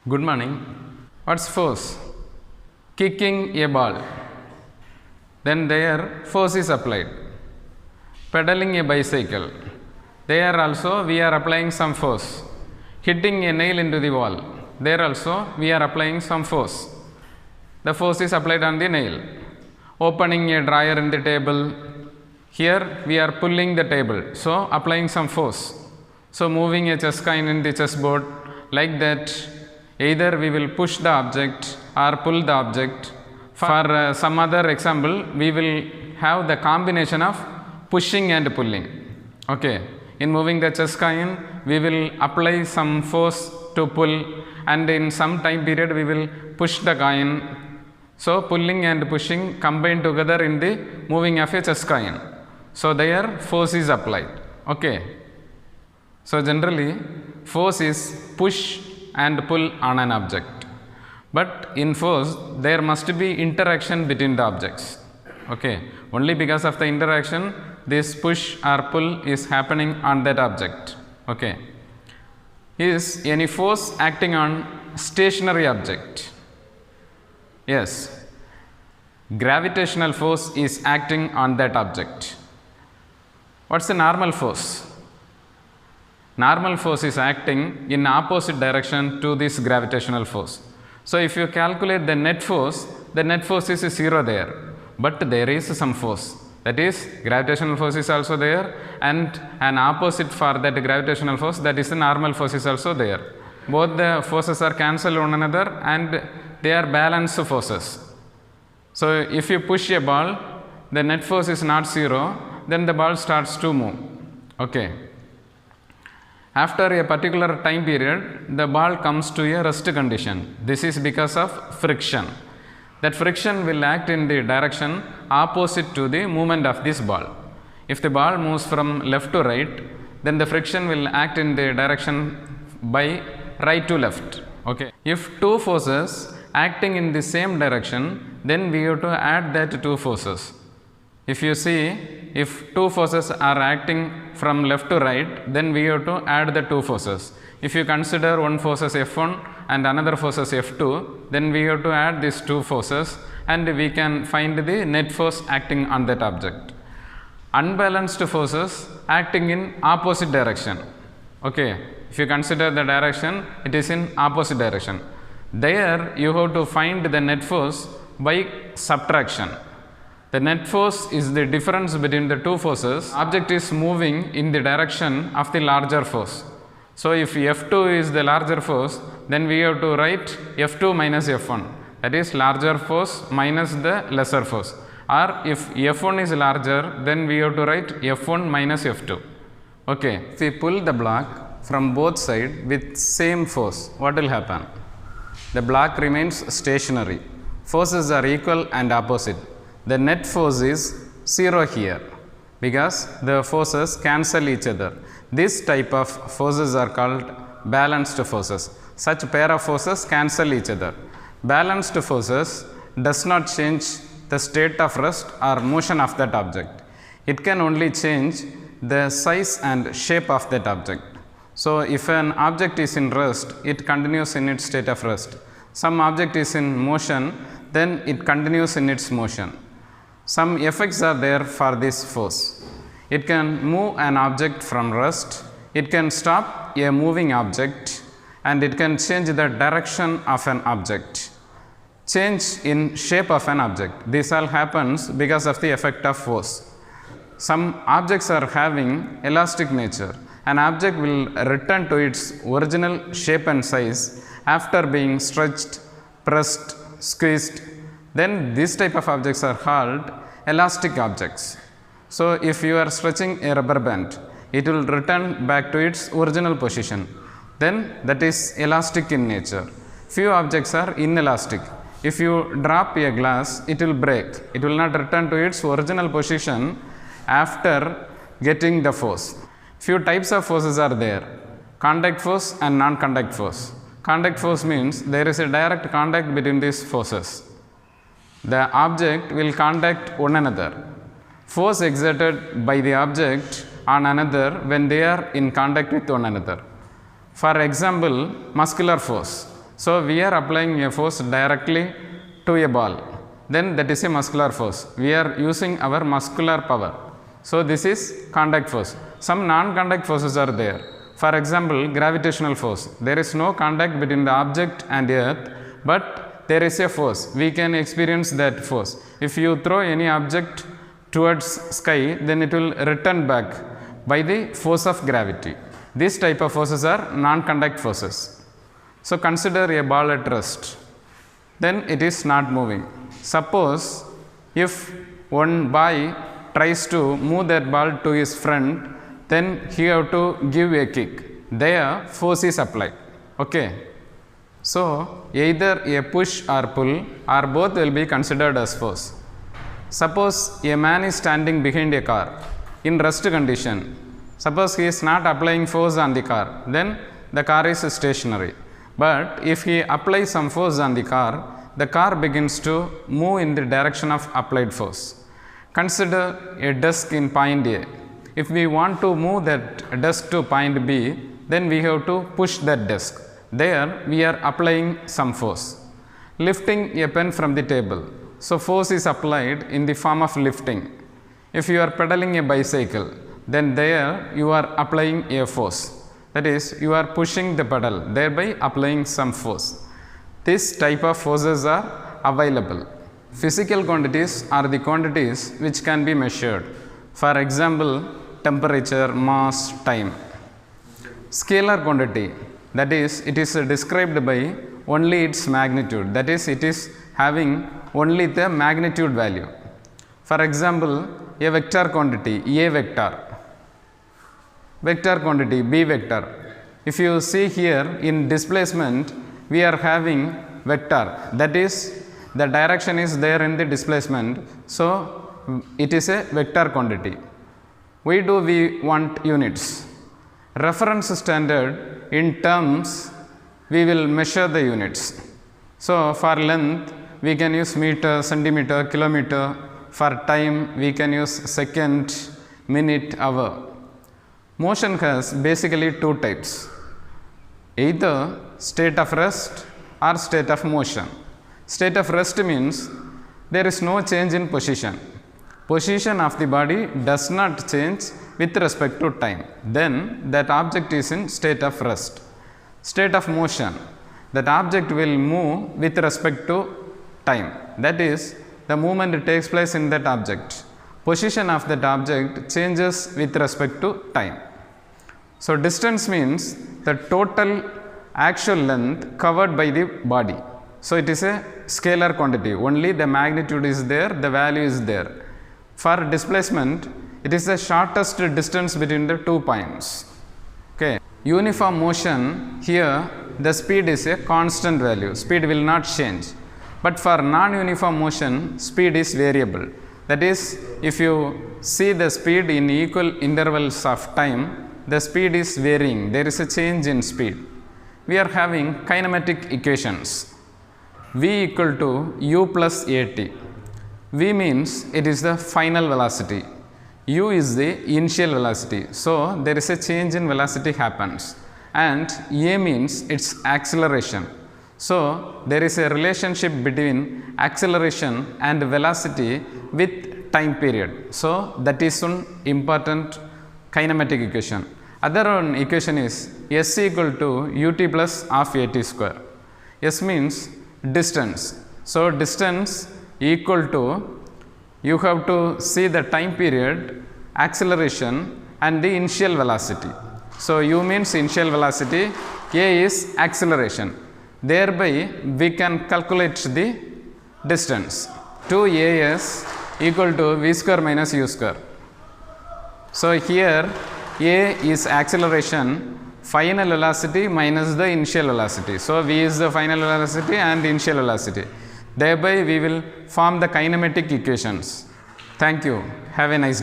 Good morning. What's force? Kicking a ball. Then there force is applied. Pedaling a bicycle. There also we are applying some force. Hitting a nail into the wall. There also we are applying some force. The force is applied on the nail. Opening a drawer in the table. Here we are pulling the table. So applying some force. So moving a chess coin in the chessboard. Like that. Either we will push the object or pull the object. For some other example, we will have the combination of pushing and pulling. Okay. In moving the chess coin, we will apply some force to pull, and in some time period we will push the coin. So pulling and pushing combine together in the moving of a chess coin. So there force is applied. Okay. So generally force is push and pull on an object, but in force there must be interaction between the objects. Okay, only because of the interaction this push or pull is happening on that object. Okay, is any force acting on stationary object? Yes, gravitational force is acting on that object. What's the normal force? Normal force is acting in opposite direction to this gravitational force. So if you calculate the net force is 0 there, but there is some force, that is gravitational force is also there, and an opposite for that gravitational force, that is the normal force, is also there. Both the forces are cancelled one another and they are balanced forces. So if you push a ball, the net force is not 0, then the ball starts to move. Okay. After a particular time period, the ball comes to a rest condition. This is because of friction. That friction will act in the direction opposite to the movement of this ball. If the ball moves from left to right, then the friction will act in the direction by right to left. Okay. If two forces acting in the same direction, then we have to add that two forces. If you see, if two forces are acting from left to right, then we have to add the two forces. If you consider one force as F1 and another force as F2, then we have to add these two forces and we can find the net force acting on that object. Unbalanced forces acting in opposite direction. Okay, if you consider the direction, it is in opposite direction. There you have to find the net force by subtraction. The net force is the difference between the two forces. Object is moving in the direction of the larger force. So if F2 is the larger force, then we have to write F2 minus F1. That is larger force minus the lesser force. Or if F1 is larger, then we have to write F1 minus F2. Okay. If we pull the block from both sides with same force, what will happen? The block remains stationary. Forces are equal and opposite. The net force is 0 here because the forces cancel each other. This type of forces are called balanced forces. Such pair of forces cancel each other. Balanced forces does not change the state of rest or motion of that object. It can only change the size and shape of that object. So if an object is in rest, it continues in its state of rest. Some object is in motion, then it continues in its motion. Some effects are there for this force. It can move an object from rest, it can stop a moving object, and it can change the direction of an object, change in shape of an object. This all happens because of the effect of force. Some objects are having elastic nature. An object will return to its original shape and size after being stretched, pressed, squeezed. Then this type of objects are called elastic objects. So if you are stretching a rubber band, it will return back to its original position. Then that is elastic in nature. Few objects are inelastic. If you drop a glass, it will break. It will not return to its original position after getting the force. Few types of forces are there: contact force and non-contact force. Contact force means there is a direct contact between these forces. The object will contact one another. Force exerted by the object on another when they are in contact with one another. For example, muscular force. So we are applying a force directly to a ball, then that is a muscular force. We are using our muscular power. So this is contact force. Some non-contact forces are there. For example, gravitational force. There is no contact between the object and the earth, but there is a force. We can experience that force. If you throw any object towards sky, then it will return back by the force of gravity. These type of forces are non-contact forces. So consider a ball at rest, then it is not moving. Suppose if one boy tries to move that ball to his friend, then he have to give a kick. There force is applied. Okay. So either a push or pull or both will be considered as force. Suppose a man is standing behind a car in rest condition. Suppose he is not applying force on the car, then the car is stationary. But if he applies some force on the car begins to move in the direction of applied force. Consider a desk in point A. If we want to move that desk to point B, then we have to push that desk. There we are applying some force. Lifting a pen from the table. So force is applied in the form of lifting. If you are pedaling a bicycle, then there you are applying a force. That is, you are pushing the pedal, thereby applying some force. This type of forces are available. Physical quantities are the quantities which can be measured. For example, temperature, mass, time. Scalar quantity, that is, it is described by only its magnitude. That is, it is having only the magnitude value. For example, a vector quantity, A vector. Vector quantity, B vector. If you see here in displacement, we are having vector, that is, the direction is there in the displacement. So it is a vector quantity. Why do we want units? Reference standard, in terms we will measure the units. So for length we can use meter, centimeter, kilometer. For time we can use second, minute, hour. Motion has basically two types, either state of rest or state of motion. State of rest means there is no change in position. Position of the body does not change with respect to time. Then that object is in state of rest. State of motion, that object will move with respect to time. That is, the movement takes place in that object. Position of that object changes with respect to time. So distance means the total actual length covered by the body. So it is a scalar quantity, only the magnitude is there, the value is there. For displacement, it is the shortest distance between the 2 points. Okay. Uniform motion, here the speed is a constant value, speed will not change. But for non-uniform motion, speed is variable. That is, if you see the speed in equal intervals of time, the speed is varying, there is a change in speed. We are having kinematic equations. V equal to u plus at. V means it is the final velocity. U is the initial velocity. So there is a change in velocity happens. And a means its acceleration. So there is a relationship between acceleration and velocity with time period. So that is one important kinematic equation. Other one equation is S equal to ut plus half at square. S means distance. So distance equal to, you have to see the time period, acceleration and the initial velocity. So u means initial velocity, a is acceleration. Thereby we can calculate the distance. 2as equal to v square minus u square. So here a is acceleration, final velocity minus the initial velocity. So v is the final velocity and initial velocity. Thereby we will form the kinematic equations. Thank you. Have a nice day.